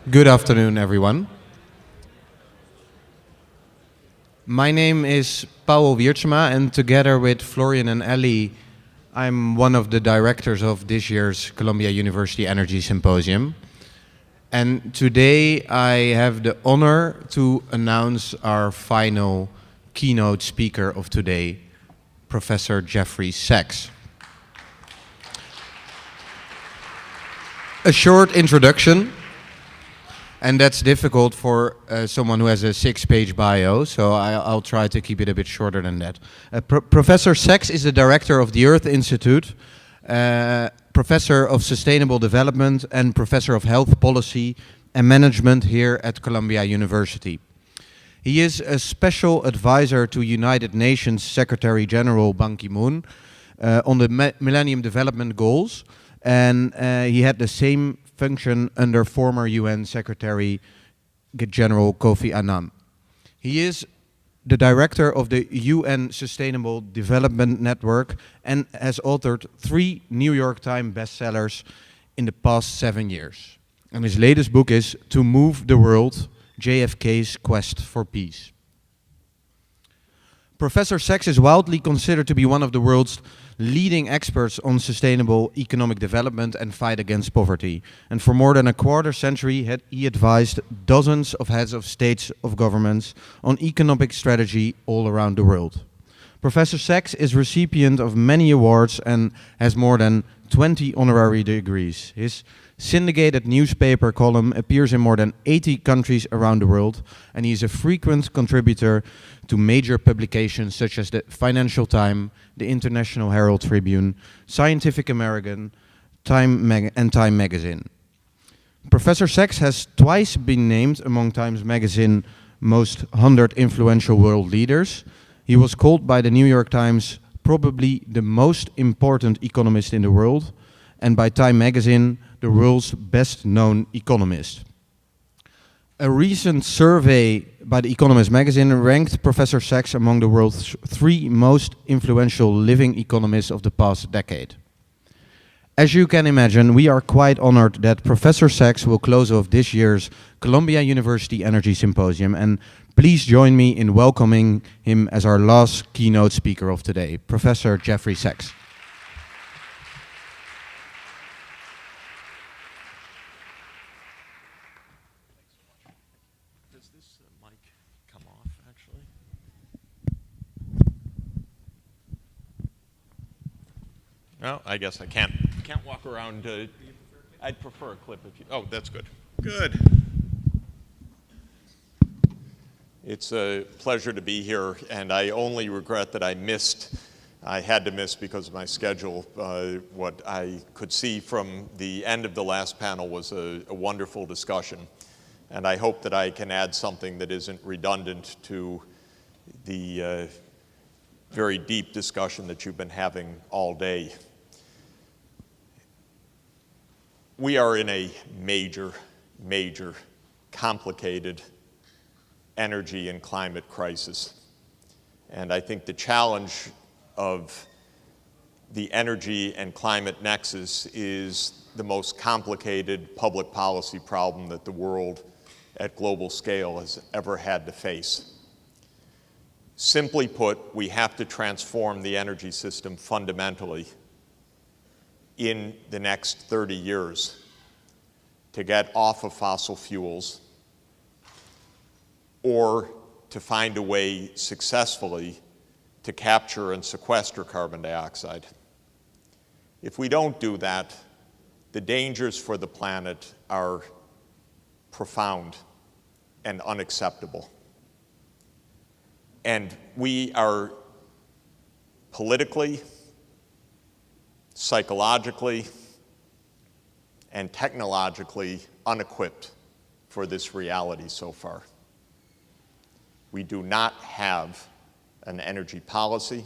Good afternoon, everyone. My name is Paul Wiertsma, and together with Florian and Ellie, I'm one of the directors of this year's Columbia University Energy Symposium. And today I have the honor to announce our final keynote speaker of today, Professor Jeffrey Sachs. A short introduction. And that's difficult for someone who has a 6-page bio, so I'll try to keep it a bit shorter than that. Professor Sachs is the director of the Earth Institute, professor of sustainable development, and professor of health policy and management here at Columbia University. He is a special advisor to United Nations Secretary General Ban Ki-moon on the Millennium Development Goals, and he had the same function under former UN Secretary General Kofi Annan. He is the director of the UN Sustainable Development Network and has authored 3 New York Times bestsellers in the past 7 years. And his latest book is To Move the World, JFK's Quest for Peace. Professor Sachs is widely considered to be one of the world's leading experts on sustainable economic development and fight against poverty. And for more than a quarter century, he advised dozens of heads of states of governments on economic strategy all around the world. Professor Sachs is recipient of many awards and has more than 20 honorary degrees. His syndicated newspaper column appears in more than 80 countries around the world, and he is a frequent contributor to major publications such as the Financial Times, the International Herald Tribune, Scientific American, and Time Magazine. Professor Sachs has twice been named among Times Magazine most 100 influential world leaders. He was called by the New York Times probably the most important economist in the world, and by Time Magazine the world's best known economist. A recent survey by The Economist magazine ranked Professor Sachs among the world's 3 most influential living economists of the past decade. As you can imagine, we are quite honored that Professor Sachs will close off this year's Columbia University Energy Symposium, and please join me in welcoming him as our last keynote speaker of today, Professor Jeffrey Sachs. No, I guess I can't walk around. I'd prefer a clip if you. Oh, that's good. Good. It's a pleasure to be here, and I only regret that I had to miss because of my schedule. What I could see from the end of the last panel was a wonderful discussion, and I hope that I can add something that isn't redundant to the very deep discussion that you've been having all day. We are in a major, complicated energy and climate crisis. And I think the challenge of the energy and climate nexus is the most complicated public policy problem that the world at global scale has ever had to face. Simply put, we have to transform the energy system fundamentally in the next 30 years to get off of fossil fuels or to find a way successfully to capture and sequester carbon dioxide. If we don't do that, the dangers for the planet are profound and unacceptable. And we are politically, psychologically, and technologically unequipped for this reality so far. We do not have an energy policy.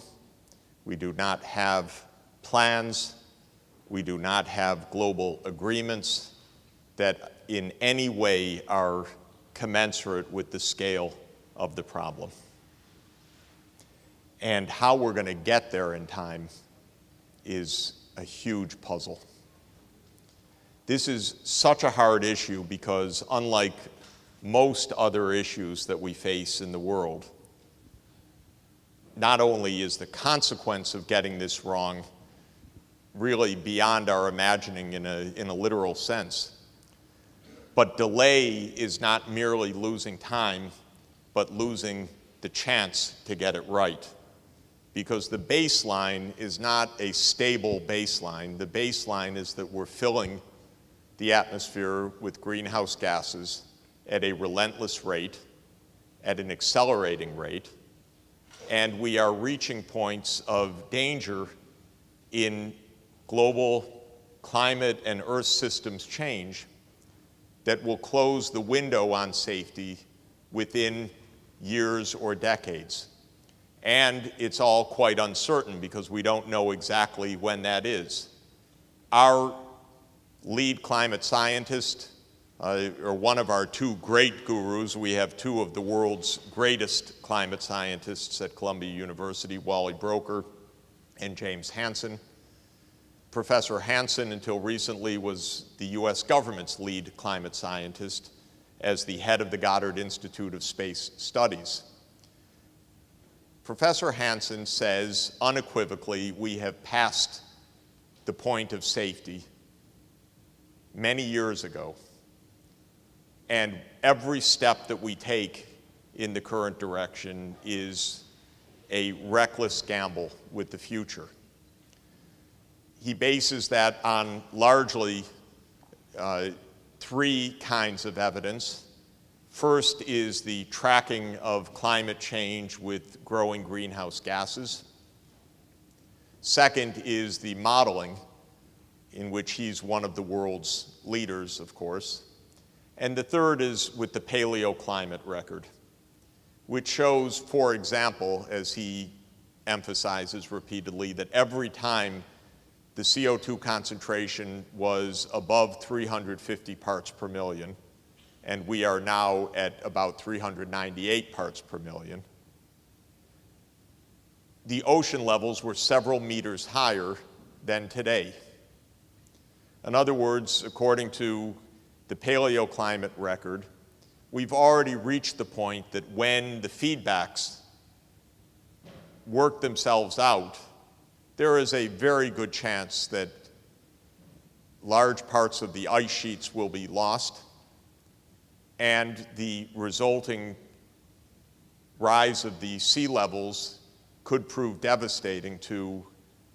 We do not have plans. We do not have global agreements that in any way are commensurate with the scale of the problem. And how we're going to get there in time is a huge puzzle. This is such a hard issue because unlike most other issues that we face in the world, not only is the consequence of getting this wrong really beyond our imagining in a literal sense, but delay is not merely losing time, but losing the chance to get it right. Because the baseline is not a stable baseline. The baseline is that we're filling the atmosphere with greenhouse gases at a relentless rate, at an accelerating rate, and we are reaching points of danger in global climate and Earth systems change that will close the window on safety within years or decades. And it's all quite uncertain because we don't know exactly when that is. Our lead climate scientist, or one of our two great gurus, we have two of the world's greatest climate scientists at Columbia University, Wally Broecker and James Hansen. Professor Hansen, until recently, was the US government's lead climate scientist as the head of the Goddard Institute of Space Studies. Professor Hansen says unequivocally we have passed the point of safety many years ago, and every step that we take in the current direction is a reckless gamble with the future. He bases that on largely three kinds of evidence. First is the tracking of climate change with growing greenhouse gases. Second is the modeling, in which he's one of the world's leaders, of course. And the third is with the paleoclimate record, which shows, for example, as he emphasizes repeatedly, that every time the CO2 concentration was above 350 parts per million, and we are now at about 398 parts per million. The ocean levels were several meters higher than today. In other words, according to the paleoclimate record, we've already reached the point that when the feedbacks work themselves out, there is a very good chance that large parts of the ice sheets will be lost, and the resulting rise of the sea levels could prove devastating to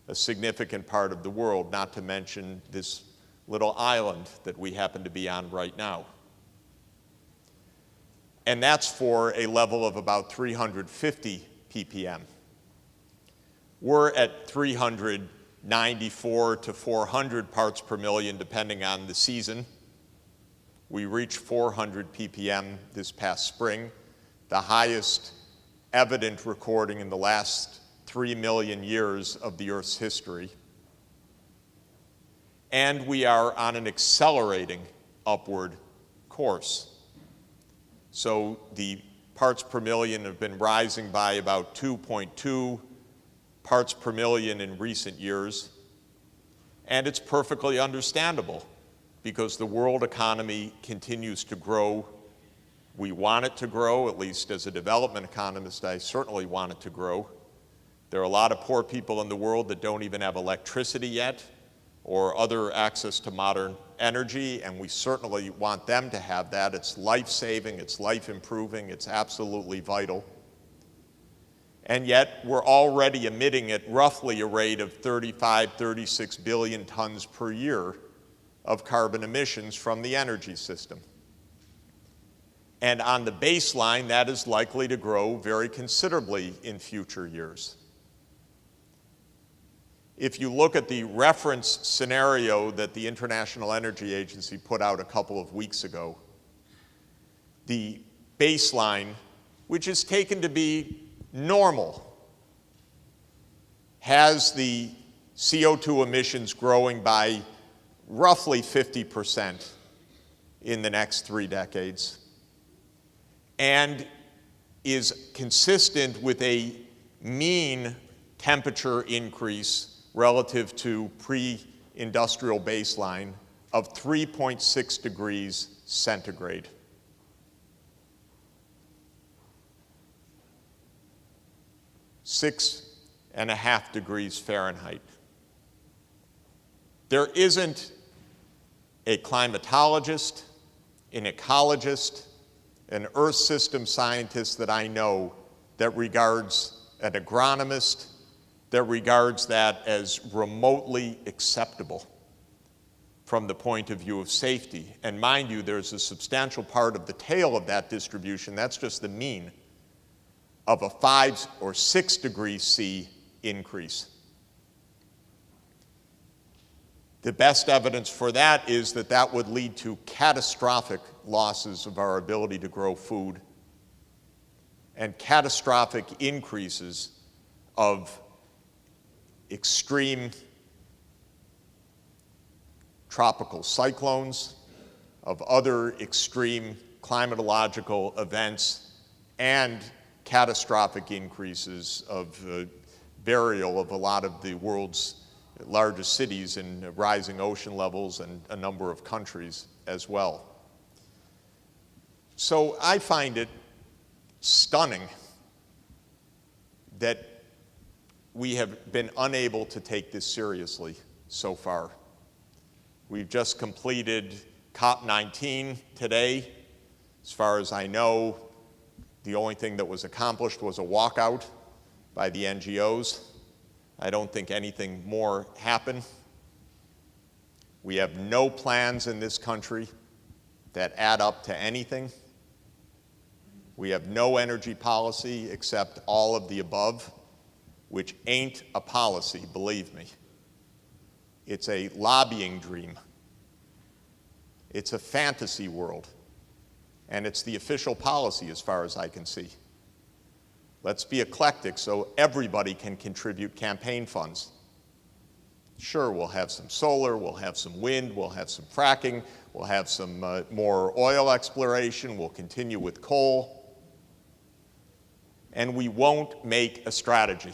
a significant part of the world, not to mention this little island that we happen to be on right now. And that's for a level of about 350 ppm. We're at 394 to 400 parts per million, depending on the season. We reached 400 ppm this past spring, the highest evident recording in the last 3 million years of the Earth's history. And we are on an accelerating upward course. So the parts per million have been rising by about 2.2 parts per million in recent years. And it's perfectly understandable because the world economy continues to grow. We want it to grow, at least as a development economist, I certainly want it to grow. There are a lot of poor people in the world that don't even have electricity yet or other access to modern energy, and we certainly want them to have that. It's life-saving, it's life-improving, it's absolutely vital. And yet, we're already emitting at roughly a rate of 35, 36 billion tons per year of carbon emissions from the energy system. And on the baseline, that is likely to grow very considerably in future years. If you look at the reference scenario that the International Energy Agency put out a couple of weeks ago, the baseline, which is taken to be normal, has the CO2 emissions growing by roughly 50% in the next 3 decades, and is consistent with a mean temperature increase relative to pre-industrial baseline of 3.6 degrees centigrade. Six and a half degrees Fahrenheit. There isn't a climatologist, an ecologist, an Earth system scientist that I know that regards, an agronomist, that regards that as remotely acceptable from the point of view of safety. And mind you, there's a substantial part of the tail of that distribution, that's just the mean, of a 5 or 6 degrees C increase. The best evidence for that is that that would lead to catastrophic losses of our ability to grow food and catastrophic increases of extreme tropical cyclones, of other extreme climatological events, and catastrophic increases of burial of a lot of the world's largest cities in rising ocean levels and a number of countries as well. So I find it stunning that we have been unable to take this seriously so far. We've just completed COP19 today. As far as I know, the only thing that was accomplished was a walkout by the NGOs. I don't think anything more happened. We have no plans in this country that add up to anything. We have no energy policy except all of the above, which ain't a policy, believe me. It's a lobbying dream. It's a fantasy world. And it's the official policy as far as I can see. Let's be eclectic so everybody can contribute campaign funds. Sure, we'll have some solar, we'll have some wind, we'll have some fracking, we'll have some more oil exploration, we'll continue with coal. And we won't make a strategy.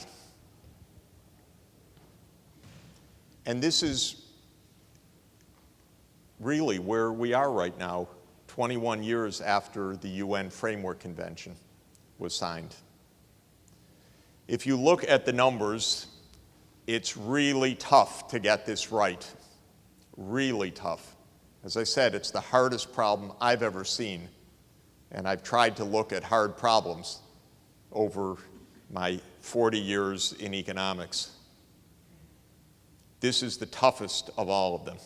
And this is really where we are right now, 21 years after the UN Framework Convention was signed. If you look at the numbers, it's really tough to get this right, really tough. As I said, it's the hardest problem I've ever seen, and I've tried to look at hard problems over my 40 years in economics. This is the toughest of all of them.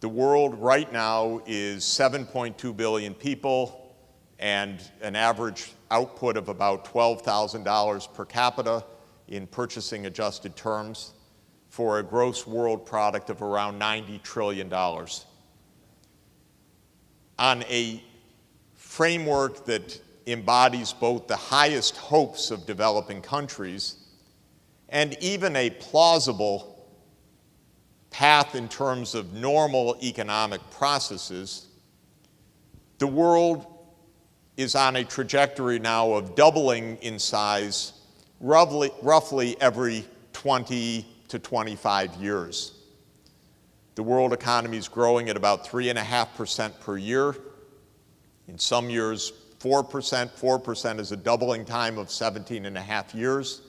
The world right now is 7.2 billion people and an average output of about $12,000 per capita in purchasing adjusted terms for a gross world product of around $90 trillion. On a framework that embodies both the highest hopes of developing countries and even a plausible path in terms of normal economic processes, the world is on a trajectory now of doubling in size roughly every 20 to 25 years. The world economy is growing at about 3.5% per year. In some years, 4%. 4% is a doubling time of 17.5 years.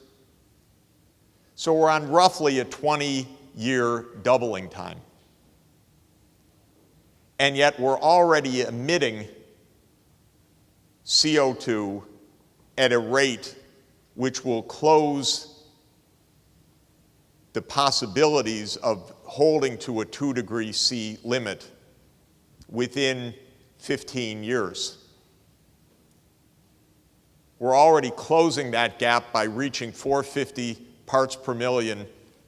So we're on roughly a 20-year doubling time. And yet we're already emitting CO2 at a rate which will close the possibilities of holding to a 2 C limit within 15 years. We're already closing that gap by reaching 450 parts per million,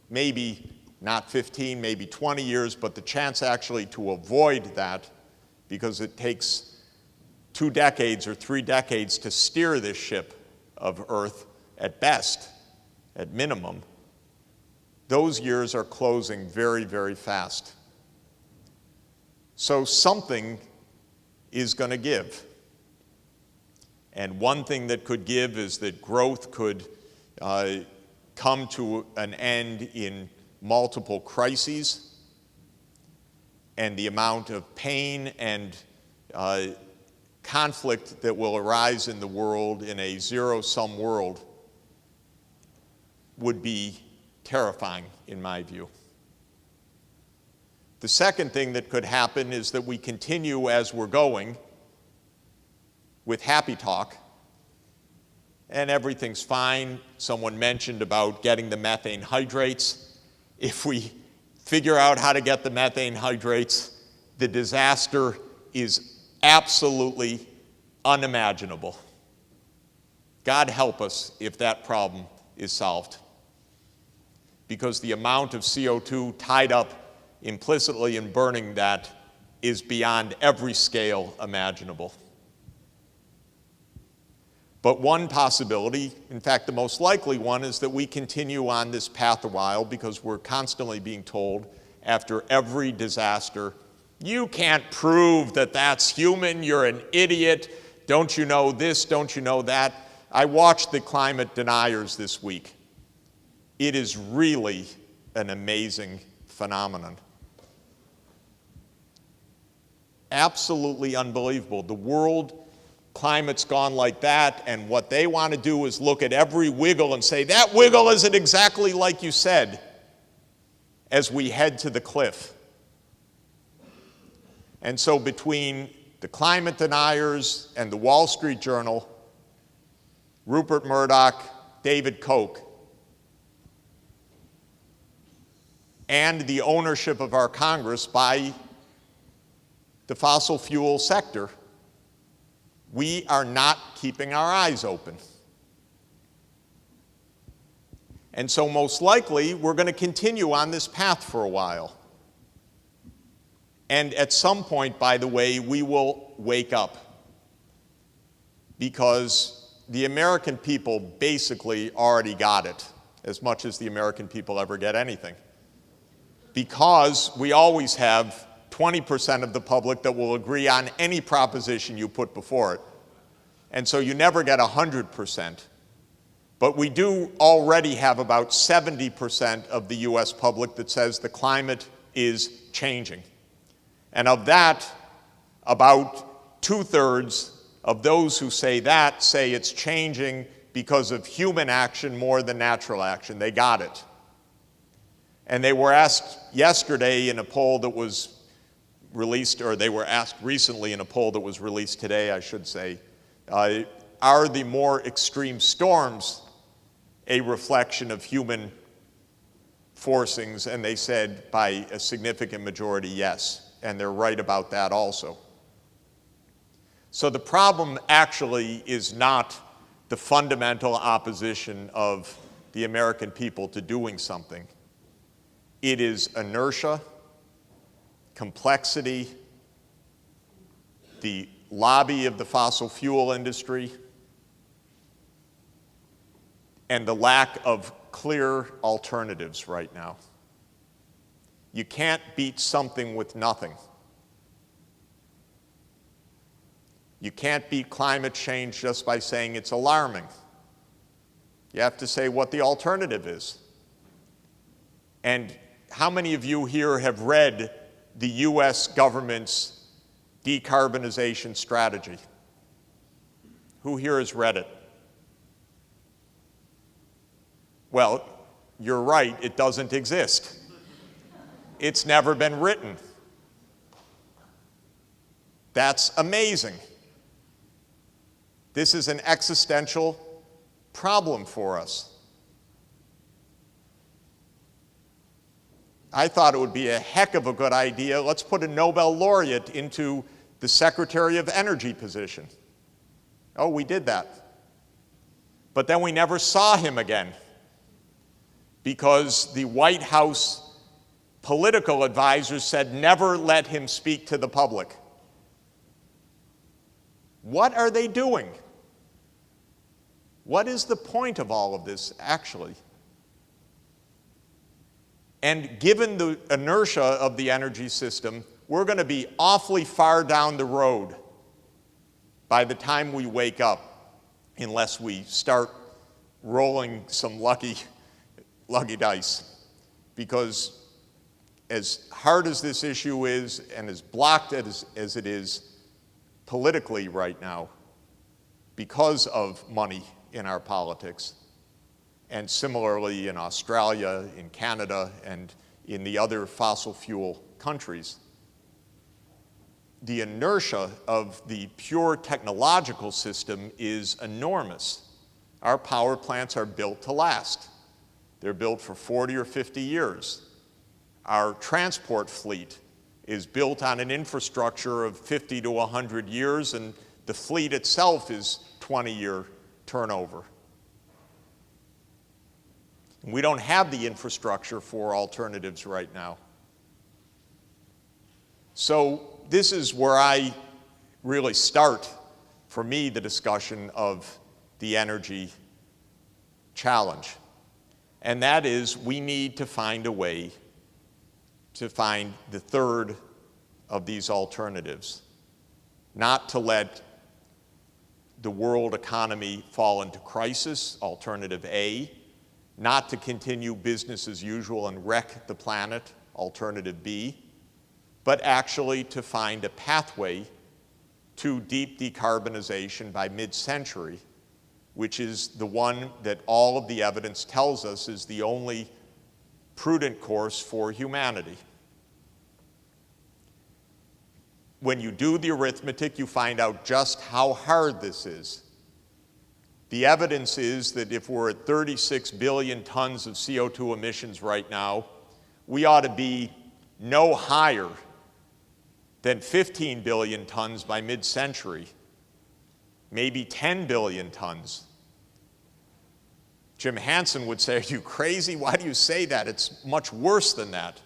maybe not 15, maybe 20 years, but the chance actually to avoid that, because it takes 2 decades or 3 decades to steer this ship of Earth at best, at minimum, those years are closing very, very fast. So something is going to give. And one thing that could give is that growth could come to an end in multiple crises. and the amount of pain and conflict that will arise in the world in a zero-sum world would be terrifying, in my view. The second thing that could happen is that we continue as we're going with happy talk, and everything's fine. Someone mentioned about getting the methane hydrates. If we figure out how to get the methane hydrates, the disaster is absolutely unimaginable. God help us if that problem is solved, because the amount of CO2 tied up implicitly in burning that is beyond every scale imaginable. But one possibility, in fact the most likely one, is that we continue on this path a while, because we're constantly being told after every disaster, you can't prove that that's human, you're an idiot, don't you know this, don't you know that? I watched the climate deniers this week. It is really an amazing phenomenon. Absolutely unbelievable. The world climate's gone like that, and what they want to do is look at every wiggle and say, that wiggle isn't exactly like you said, as we head to the cliff. And so between the climate deniers and the Wall Street Journal, Rupert Murdoch, David Koch, and the ownership of our Congress by the fossil fuel sector, we are not keeping our eyes open. And so most likely, we're going to continue on this path for a while. And at some point, by the way, we will wake up, because the American people basically already got it, as much as the American people ever get anything. Because we always have 20% of the public that will agree on any proposition you put before it. And so you never get 100%. But we do already have about 70% of the US public that says the climate is changing. And of that, about 2/3 of those who say that say it's changing because of human action more than natural action. They got it. And they were asked yesterday in a poll that was released, or they were asked recently in a poll that was released today, I should say, are the more extreme storms a reflection of human forcings? And they said by a significant majority, yes. And they're right about that also. So the problem actually is not the fundamental opposition of the American people to doing something. It is inertia, complexity, the lobby of the fossil fuel industry, and the lack of clear alternatives right now. You can't beat something with nothing. You can't beat climate change just by saying it's alarming. You have to say what the alternative is. And how many of you here have read the US government's decarbonization strategy? Who here has read it? Well, you're right, it doesn't exist. It's never been written. That's amazing. This is an existential problem for us. I thought it would be a heck of a good idea. Let's put a Nobel laureate into the Secretary of Energy position. Oh, we did that. But then we never saw him again, because the White House political advisors said never let him speak to the public. What are they doing? What is the point of all of this, actually? And given the inertia of the energy system, we're going to be awfully far down the road by the time we wake up, unless we start rolling some lucky dice. Because as hard as this issue is and as blocked as it is politically right now because of money in our politics, and similarly in Australia, in Canada, and in the other fossil fuel countries, the inertia of the pure technological system is enormous. Our power plants are built to last. They're built for 40 or 50 years. Our transport fleet is built on an infrastructure of 50 to 100 years, and the fleet itself is 20-year turnover. We don't have the infrastructure for alternatives right now. So this is where I really start, for me, the discussion of the energy challenge. And that is, we need to find a way to find the third of these alternatives, not to let the world economy fall into crisis, alternative A, not to continue business as usual and wreck the planet, alternative B, but actually to find a pathway to deep decarbonization by mid-century, which is the one that all of the evidence tells us is the only prudent course for humanity. When you do the arithmetic, you find out just how hard this is. The evidence is that if we're at 36 billion tons of CO2 emissions right now, we ought to be no higher than 15 billion tons by mid-century, maybe 10 billion tons. Jim Hansen would say, "Are you crazy? Why do you say that? It's much worse than that.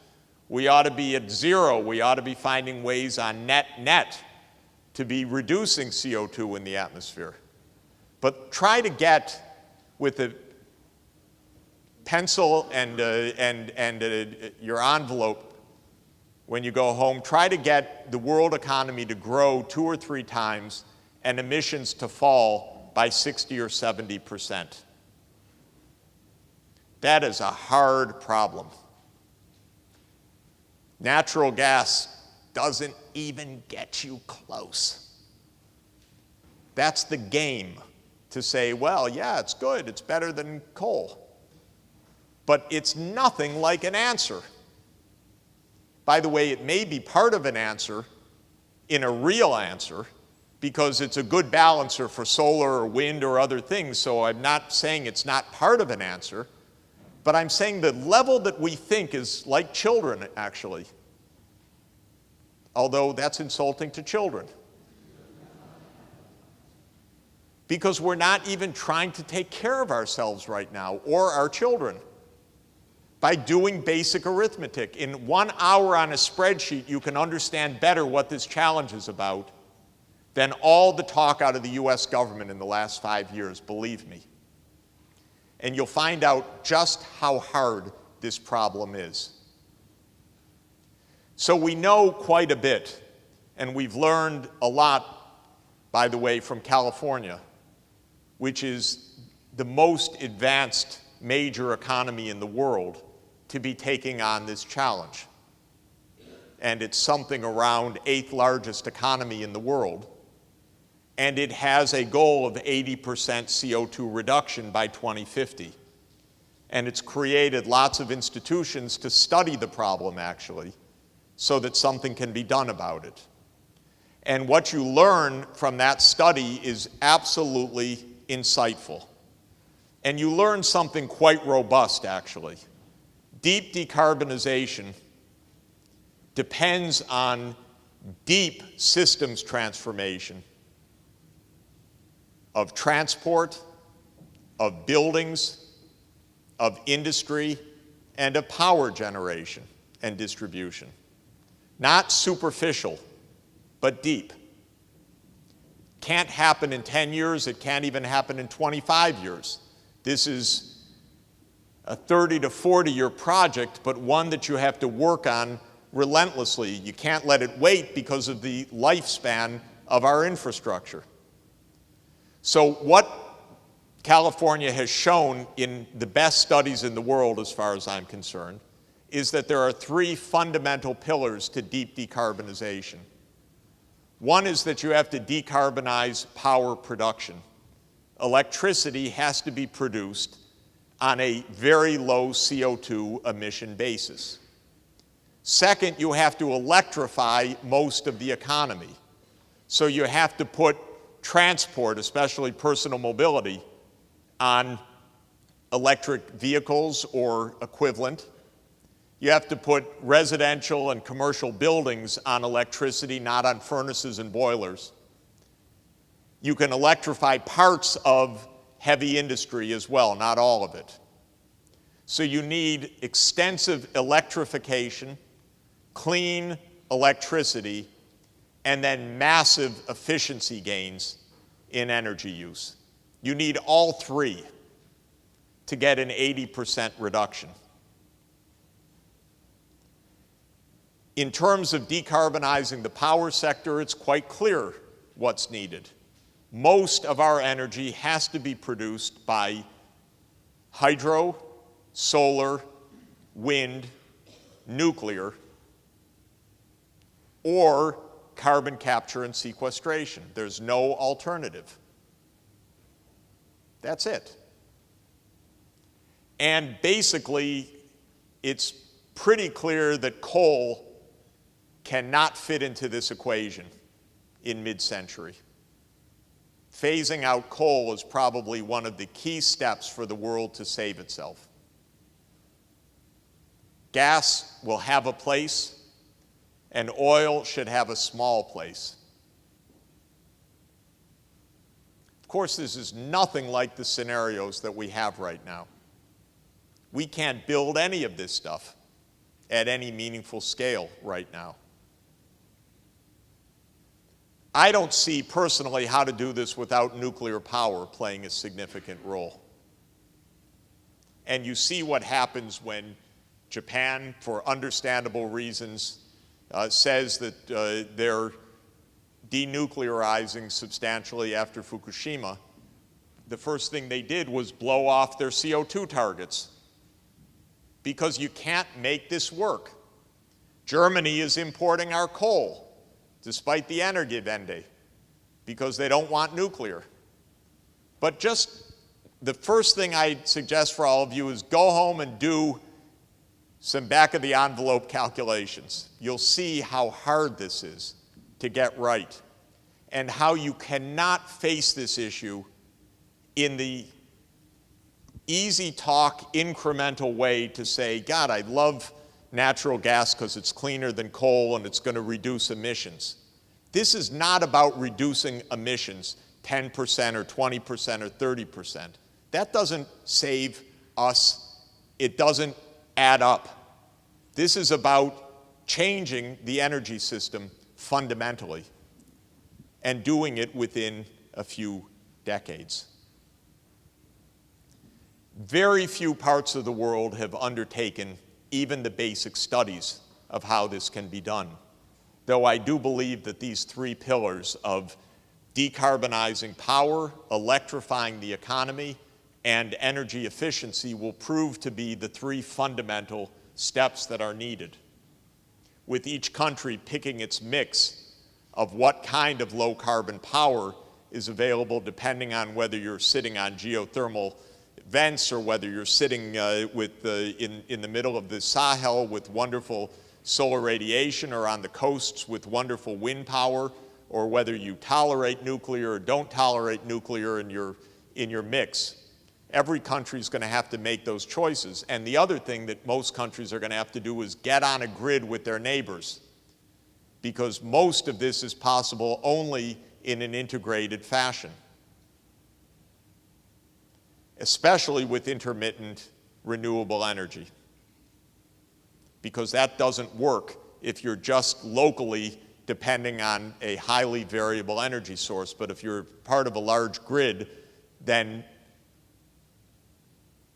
We ought to be at zero. We ought to be finding ways on net to be reducing CO2 in the atmosphere." But try to get, with a pencil and your envelope when you go home, try to get the world economy to grow 2 or 3 times and emissions to fall by 60 or 70%. That is a hard problem. Natural gas doesn't even get you close. That's the game, to say, well, yeah, it's good, it's better than coal. But it's nothing like an answer. By the way, it may be part of an answer in a real answer, because it's a good balancer for solar or wind or other things, so I'm not saying it's not part of an answer, but I'm saying the level that we think is like children, actually. Although that's insulting to children. Because we're not even trying to take care of ourselves right now, or our children, by doing basic arithmetic. In 1 hour on a spreadsheet, you can understand better what this challenge is about than all the talk out of the US government in the last 5 years, believe me. And you'll find out just how hard this problem is. So we know quite a bit, and we've learned a lot, by the way, from California, which is the most advanced major economy in the world to be taking on this challenge. And it's something around 8th largest economy in the world. And it has a goal of 80% CO2 reduction by 2050. And it's created lots of institutions to study the problem, actually, so that something can be done about it. And what you learn from that study is absolutely insightful. And you learn something quite robust, actually. Deep decarbonization depends on deep systems transformation of transport, of buildings, of industry, and of power generation and distribution. Not superficial, but deep. Can't happen in 10 years, it can't even happen in 25 years. This is a 30 to 40-year project, but one that you have to work on relentlessly. You can't let it wait because of the lifespan of our infrastructure. So what California has shown in the best studies in the world, as far as I'm concerned, is that there are three fundamental pillars to deep decarbonization. One is that you have to decarbonize power production. Electricity has to be produced on a very low CO2 emission basis. Second, you have to electrify most of the economy. So you have to put transport, especially personal mobility, on electric vehicles or equivalent. You have to put residential and commercial buildings on electricity, not on furnaces and boilers. You can electrify parts of heavy industry as well, not all of it. So you need extensive electrification, clean electricity, and then massive efficiency gains in energy use. You need all three to get an 80% reduction. In terms of decarbonizing the power sector, it's quite clear what's needed. Most of our energy has to be produced by hydro, solar, wind, nuclear, or carbon capture and sequestration. There's no alternative. That's it. And basically, it's pretty clear that coal cannot fit into this equation in mid-century. Phasing out coal is probably one of the key steps for the world to save itself. Gas will have a place, and oil should have a small place. Of course, this is nothing like the scenarios that we have right now. We can't build any of this stuff at any meaningful scale right now. I don't see personally how to do this without nuclear power playing a significant role. And you see what happens when Japan, for understandable reasons, says that they're denuclearizing substantially after Fukushima. The first thing they did was blow off their CO2 targets because you can't make this work. Germany is importing our coal despite the Energiewende, because they don't want nuclear. But just the first thing I suggest for all of you is go home and do some back-of-the-envelope calculations. You'll see how hard this is to get right, and how you cannot face this issue in the easy talk, incremental way to say, God, I love natural gas because it's cleaner than coal and it's going to reduce emissions. This is not about reducing emissions 10% or 20% or 30%. That doesn't save us. It doesn't add up. This is about changing the energy system fundamentally and doing it within a few decades. Very few parts of the world have undertaken even the basic studies of how this can be done, though I do believe that these three pillars of decarbonizing power, electrifying the economy, and energy efficiency will prove to be the three fundamental steps that are needed, with each country picking its mix of what kind of low-carbon power is available depending on whether you're sitting on geothermal vents or whether you're sitting in the middle of the Sahel with wonderful solar radiation, or on the coasts with wonderful wind power, or whether you tolerate nuclear or don't tolerate nuclear in your mix. Every country is going to have to make those choices. And the other thing that most countries are going to have to do is get on a grid with their neighbors, because most of this is possible only in an integrated fashion, especially with intermittent renewable energy, because that doesn't work if you're just locally depending on a highly variable energy source. But if you're part of a large grid, then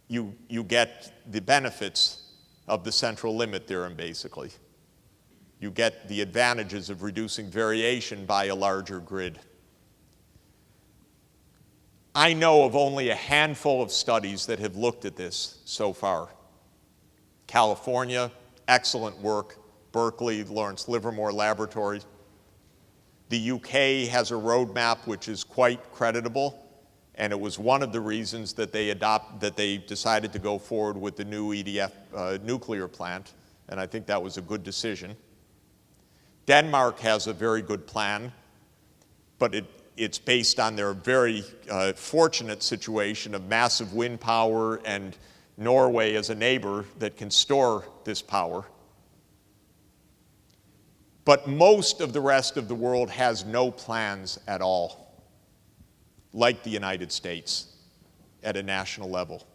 you get the benefits of the central limit theorem, basically. You get the advantages of reducing variation by a larger grid. I know of only a handful of studies that have looked at this so far. California, excellent work. Berkeley, Lawrence Livermore Laboratory. The UK has a roadmap which is quite creditable, and it was one of the reasons that they decided to go forward with the new EDF nuclear plant, and I think that was a good decision. Denmark has a very good plan, but it's based on their very fortunate situation of massive wind power and Norway as a neighbor that can store this power. But most of the rest of the world has no plans at all, like the United States at a national level.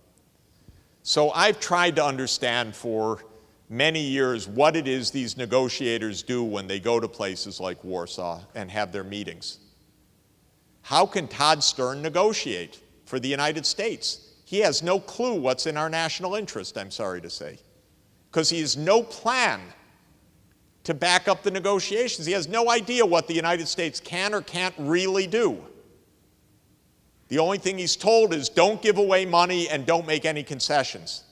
So I've tried to understand for many years what it is these negotiators do when they go to places like Warsaw and have their meetings. How can Todd Stern negotiate for the United States? He has no clue what's in our national interest, I'm sorry to say, because he has no plan to back up the negotiations. He has no idea what the United States can or can't really do. The only thing he's told is don't give away money and don't make any concessions.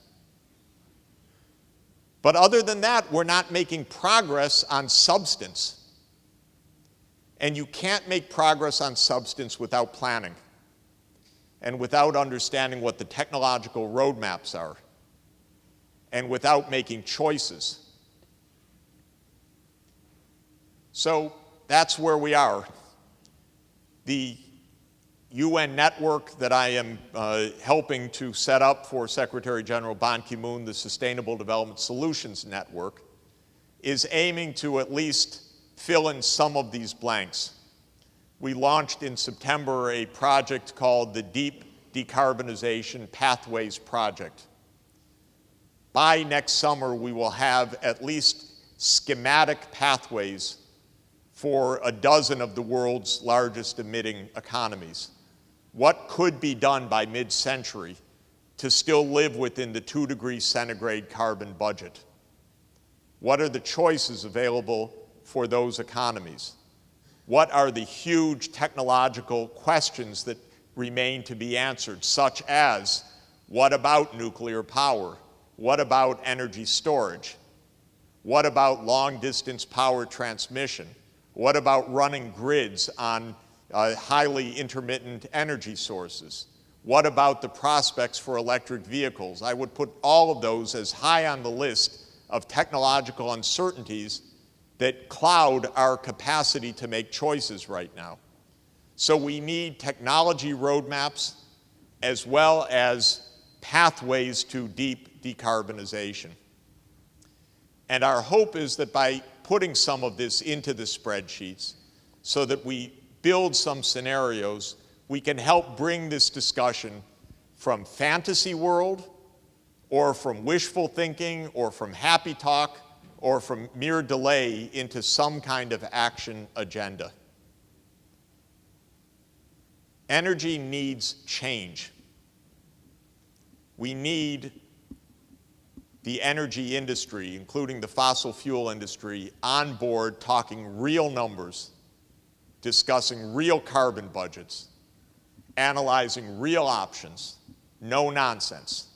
But other than that, we're not making progress on substance. And you can't make progress on substance without planning and without understanding what the technological roadmaps are and without making choices. So that's where we are. The UN network that I am helping to set up for Secretary General Ban Ki-moon, the Sustainable Development Solutions Network, is aiming to at least fill in some of these blanks. We launched in September a project called the Deep Decarbonization Pathways Project. By next summer, we will have at least schematic pathways for a dozen of the world's largest emitting economies. What could be done by mid-century to still live within the 2 degrees centigrade carbon budget? What are the choices available for those economies? What are the huge technological questions that remain to be answered, such as, what about nuclear power? What about energy storage? What about long-distance power transmission? What about running grids on highly intermittent energy sources? What about the prospects for electric vehicles? I would put all of those as high on the list of technological uncertainties that cloud our capacity to make choices right now. So we need technology roadmaps as well as pathways to deep decarbonization. And our hope is that by putting some of this into the spreadsheets so that we build some scenarios, we can help bring this discussion from fantasy world or from wishful thinking or from happy talk or from mere delay into some kind of action agenda. Energy needs change. We need the energy industry, including the fossil fuel industry, on board talking real numbers, discussing real carbon budgets, analyzing real options, no nonsense.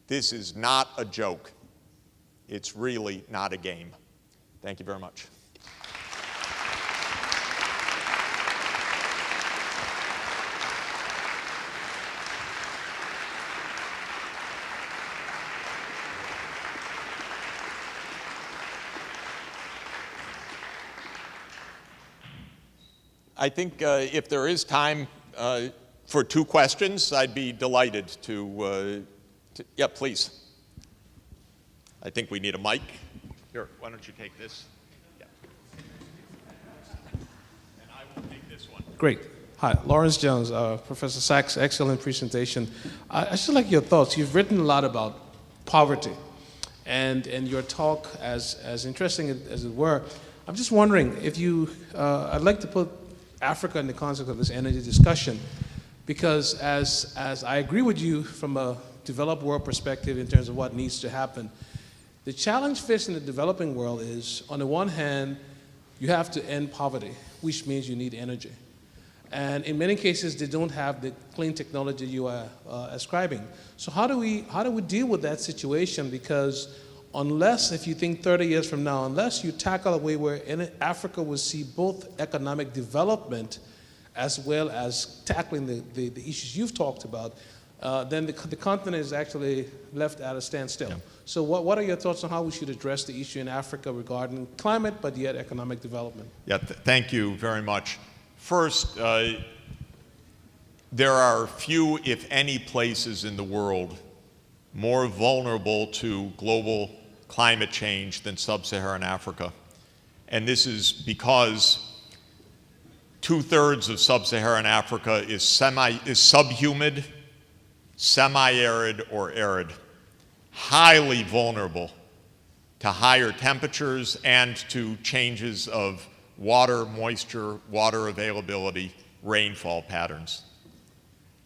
This is not a joke. It's really not a game. Thank you very much. I think if there is time for 2 questions, I'd be delighted to yeah, please. I think we need a mic. Here, why don't you take this? Yeah. And I will take this one. Great. Hi, Lawrence Jones, Professor Sachs, excellent presentation. I just like your thoughts. You've written a lot about poverty, and your talk, as interesting as it were, I'm just wondering if you, I'd like to put Africa in the context of this energy discussion, because as I agree with you from a developed world perspective in terms of what needs to happen, the challenge facing the developing world is, on the one hand, you have to end poverty, which means you need energy. And in many cases, they don't have the clean technology you are ascribing. So how do we deal with that situation? Because unless, if you think 30 years from now, unless you tackle a way where Africa will see both economic development as well as tackling the issues you've talked about, then the continent is actually left at a standstill. Yeah. So what are your thoughts on how we should address the issue in Africa regarding climate, but yet economic development? Yeah, thank you very much. First, there are few, if any, places in the world more vulnerable to global climate change than sub-Saharan Africa. And this is because 2/3 of sub-Saharan Africa is subhumid, semi-arid, or arid, highly vulnerable to higher temperatures and to changes of water, moisture, water availability, rainfall patterns.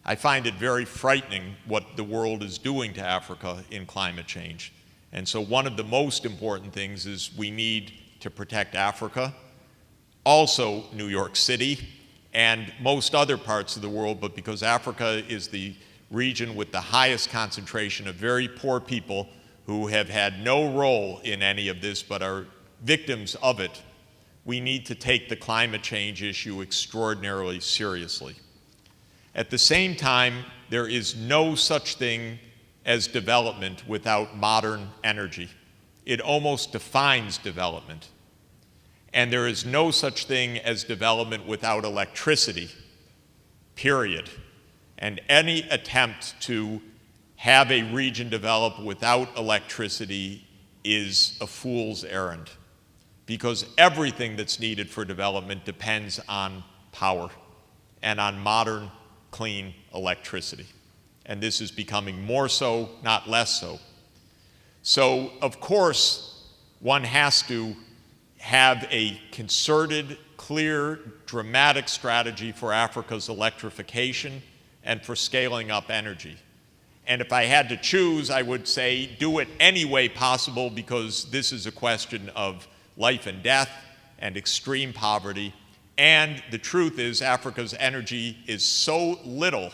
I find it very frightening what the world is doing to Africa in climate change. And so one of the most important things is we need to protect Africa, also New York City, and most other parts of the world, but because Africa is the region with the highest concentration of very poor people who have had no role in any of this but are victims of it, we need to take the climate change issue extraordinarily seriously. At the same time, there is no such thing as development without modern energy. It almost defines development. And there is no such thing as development without electricity, period. And any attempt to have a region develop without electricity is a fool's errand, because everything that's needed for development depends on power and on modern, clean electricity. And this is becoming more so, not less so. So, of course, one has to have a concerted, clear, dramatic strategy for Africa's electrification and for scaling up energy. And if I had to choose, I would say do it any way possible, because this is a question of life and death and extreme poverty. And the truth is, Africa's energy is so little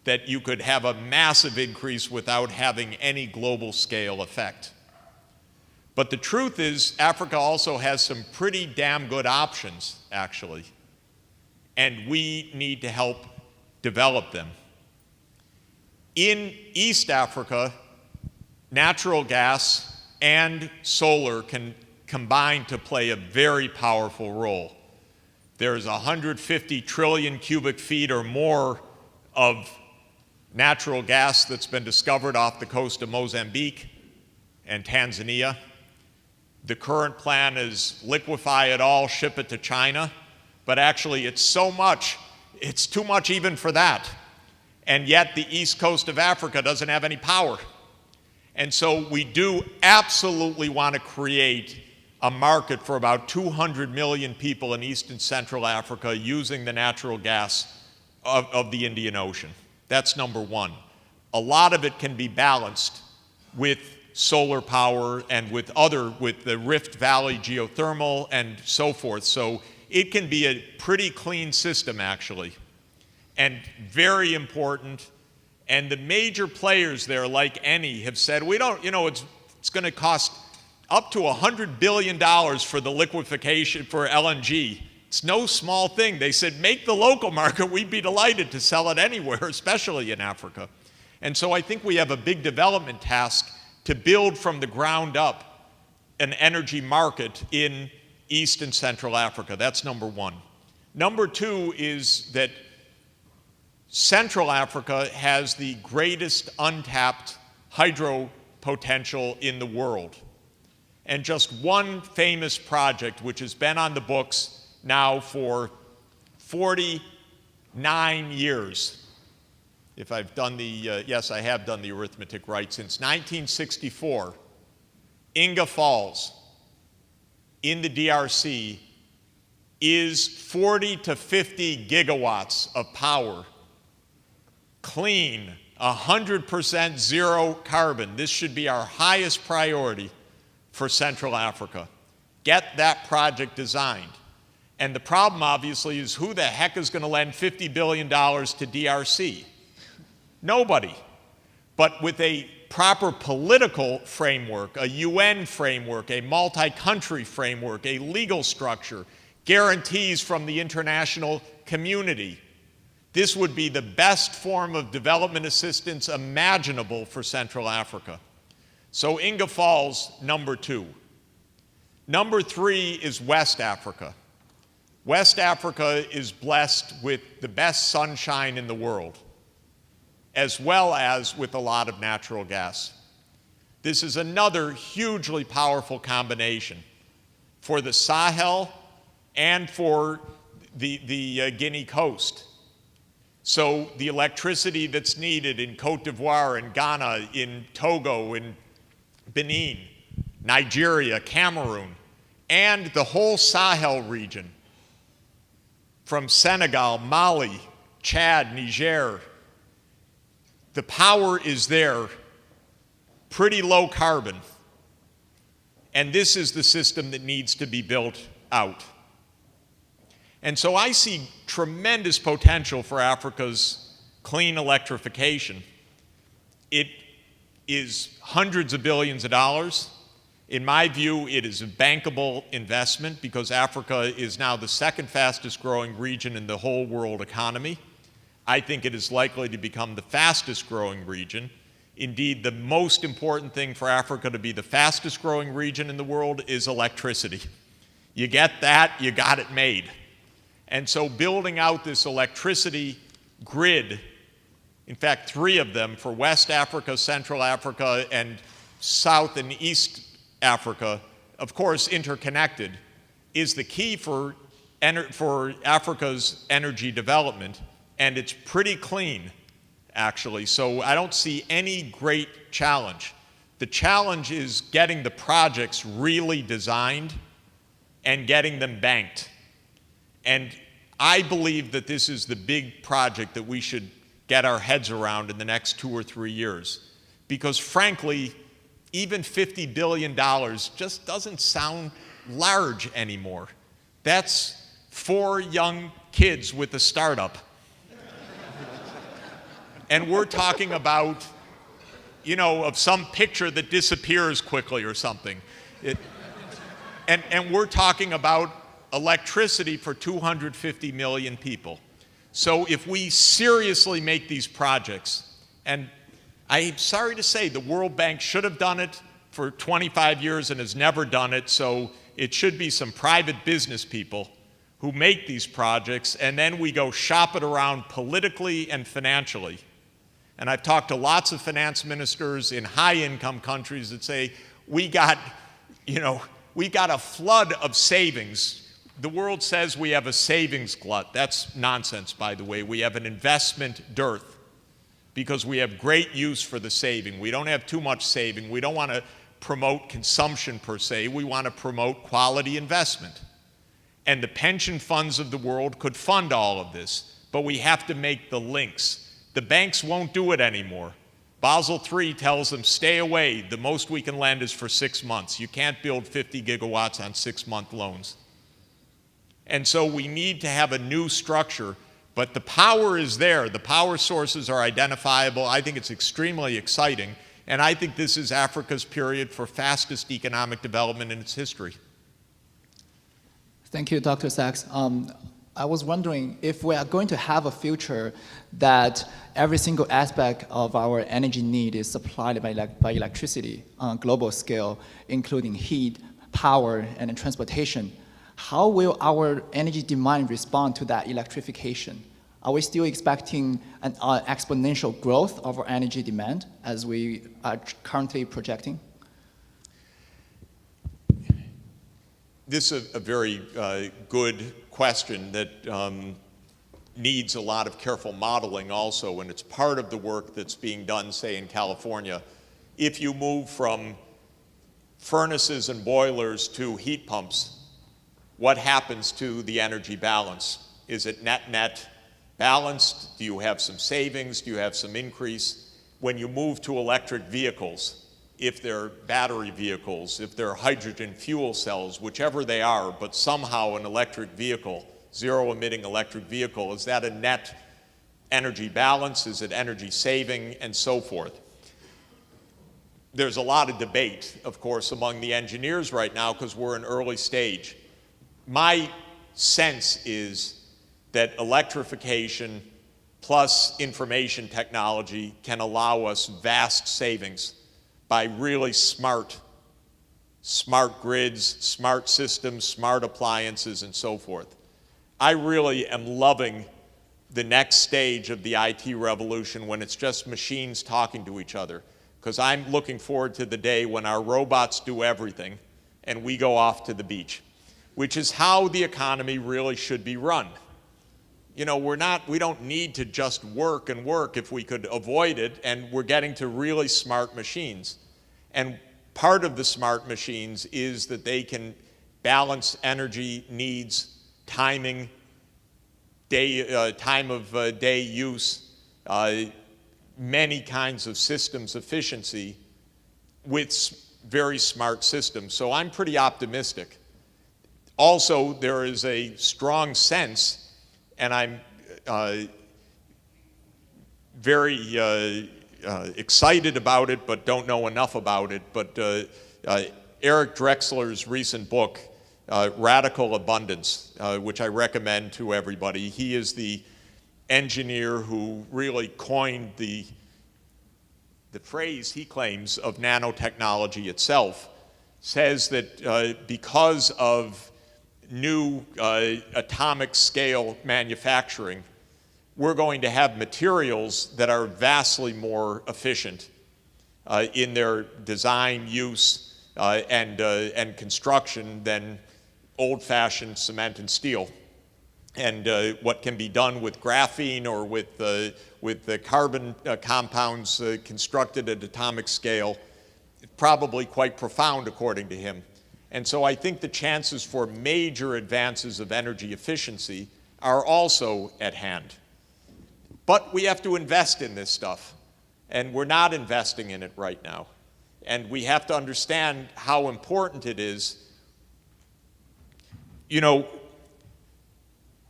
that you could have a massive increase without having any global scale effect. But the truth is, Africa also has some pretty damn good options, actually. And we need to help develop them. In East Africa, natural gas and solar can combine to play a very powerful role. There's 150 trillion cubic feet or more of natural gas that's been discovered off the coast of Mozambique and Tanzania. The current plan is liquefy it all, ship it to China, but actually it's so much, it's too much even for that. And yet the east coast of Africa doesn't have any power. And so we do absolutely want to create a market for about 200 million people in East and Central Africa using the natural gas of the Indian Ocean. That's number one. A lot of it can be balanced with solar power and with the Rift Valley geothermal and so forth. So it can be a pretty clean system, actually, and very important. And the major players there, like Eni, have said, we don't, it's going to cost up to $100 billion for the liquefaction for LNG. It's no small thing. They said, make the local market. We'd be delighted to sell it anywhere, especially in Africa. And so I think we have a big development task to build from the ground up an energy market in East and Central Africa. That's number one. Number two is that Central Africa has the greatest untapped hydro potential in the world. And just one famous project, which has been on the books now for 49 years, if I've done yes, I have done the arithmetic right, since 1964, Inga Falls in the DRC is 40 to 50 gigawatts of power, clean, 100% zero carbon. This should be our highest priority for Central Africa. Get that project designed. And the problem, obviously, is who the heck is going to lend $50 billion to DRC? Nobody. But with a proper political framework, a UN framework, a multi-country framework, a legal structure, guarantees from the international community, this would be the best form of development assistance imaginable for Central Africa. So Inga Falls, number 2. Number 3 is West Africa. West Africa is blessed with the best sunshine in the world, as well as with a lot of natural gas. This is another hugely powerful combination for the Sahel and for the Guinea coast. So the electricity that's needed in Cote d'Ivoire, in Ghana, in Togo, in Benin, Nigeria, Cameroon, and the whole Sahel region, from Senegal, Mali, Chad, Niger, the power is there, pretty low carbon. And this is the system that needs to be built out. And so I see tremendous potential for Africa's clean electrification. It is hundreds of billions of dollars. In my view, it is a bankable investment because Africa is now the second fastest growing region in the whole world economy. I think it is likely to become the fastest growing region. Indeed, the most important thing for Africa to be the fastest growing region in the world is electricity. You get that, you got it made. And so building out this electricity grid, in fact, 3 of them for West Africa, Central Africa, and South and East Africa, of course interconnected, is the key for Africa's energy development, and it's pretty clean, actually. So I don't see any great challenge. The challenge is getting the projects really designed and getting them banked. And I believe that this is the big project that we should get our heads around in the next 2 or 3 years. Because frankly, even $50 billion just doesn't sound large anymore. That's 4 young kids with a startup. And we're talking about, of some picture that disappears quickly or something. And we're talking about electricity for 250 million people. So if we seriously make these projects, and I'm sorry to say the World Bank should have done it for 25 years and has never done it, so it should be some private business people who make these projects, and then we go shop it around politically and financially. And I've talked to lots of finance ministers in high-income countries that say, we got a flood of savings. The world says we have a savings glut. That's nonsense, by the way. We have an investment dearth because we have great use for the saving. We don't have too much saving. We don't want to promote consumption per se. We want to promote quality investment. And the pension funds of the world could fund all of this, but we have to make the links. The banks won't do it anymore. Basel III tells them, stay away. The most we can lend is for 6 months. You can't build 50 gigawatts on 6-month loans. And so we need to have a new structure, but the power is there. The power sources are identifiable. I think it's extremely exciting, and I think this is Africa's period for fastest economic development in its history. Thank you, Dr. Sachs. I was wondering if we are going to have a future that every single aspect of our energy need is supplied by electricity on a global scale, including heat, power, and transportation. How will our energy demand respond to that electrification? Are we still expecting an exponential growth of our energy demand as we are currently projecting? This is a very good question that needs a lot of careful modeling also, and it's part of the work that's being done, say, in California. If you move from furnaces and boilers to heat pumps, what happens to the energy balance? Is it net balanced? Do you have some savings? Do you have some increase? When you move to electric vehicles, if they're battery vehicles, if they're hydrogen fuel cells, whichever they are, but somehow an electric vehicle, zero-emitting electric vehicle, is that a net energy balance? Is it energy saving? And so forth. there's a lot of debate, of course, among the engineers right now because we're in early stage. My sense is that electrification plus information technology can allow us vast savings by really smart grids, smart systems, smart appliances, and so forth. I really am loving the next stage of the IT revolution when it's just machines talking to each other, because I'm looking forward to the day when our robots do everything and we go off to the beach, which is how the economy really should be run. You know, we don't need to just work and work if we could avoid it, and we're getting to really smart machines. And part of the smart machines is that they can balance energy needs, timing, time of day use, many kinds of systems efficiency with very smart systems. So I'm pretty optimistic. Also, there is a strong sense, and I'm very excited about it, but don't know enough about it. But Eric Drexler's recent book, Radical Abundance, which I recommend to everybody. He is the engineer who really coined the phrase, he claims, of nanotechnology itself, says that because of new atomic scale manufacturing, we're going to have materials that are vastly more efficient in their design, use, and construction than old-fashioned cement and steel. And what can be done with graphene or with the carbon compounds constructed at atomic scale, probably quite profound according to him. And so I think the chances for major advances of energy efficiency are also at hand. But we have to invest in this stuff, and we're not investing in it right now. And we have to understand how important it is. You know,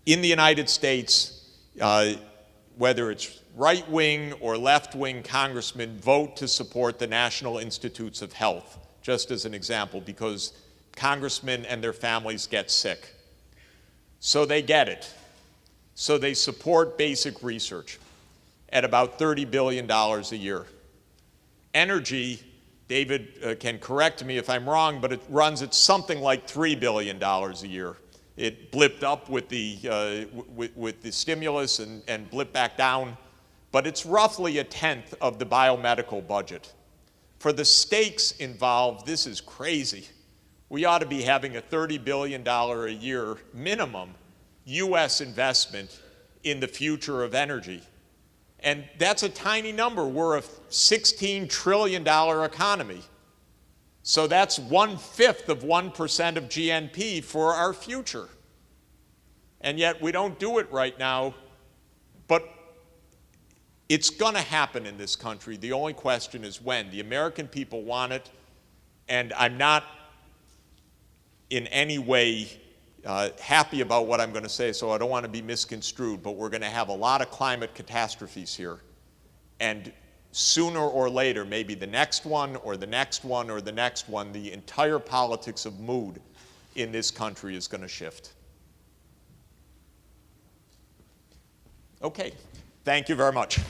in the United States, whether it's right-wing or left-wing congressmen vote to support the National Institutes of Health, just as an example, because congressmen and their families get sick. So they get it. So they support basic research at about $30 billion a year. Energy, David can correct me if I'm wrong, but it runs at something like $3 billion a year. It blipped up with the stimulus and blipped back down, but it's roughly a tenth of the biomedical budget. For the stakes involved, this is crazy. We ought to be having a $30 billion a year minimum US investment in the future of energy. And that's a tiny number. We're a $16 trillion economy. So that's 1/5 of 1% of GNP for our future. And yet we don't do it right now, but it's gonna happen in this country. The only question is when. The American people want it, and I'm not in any way happy about what I'm going to say, so I don't want to be misconstrued, but we're going to have a lot of climate catastrophes here. And sooner or later, maybe the next one or the next one or the next one, the entire politics of mood in this country is going to shift. Okay, thank you very much.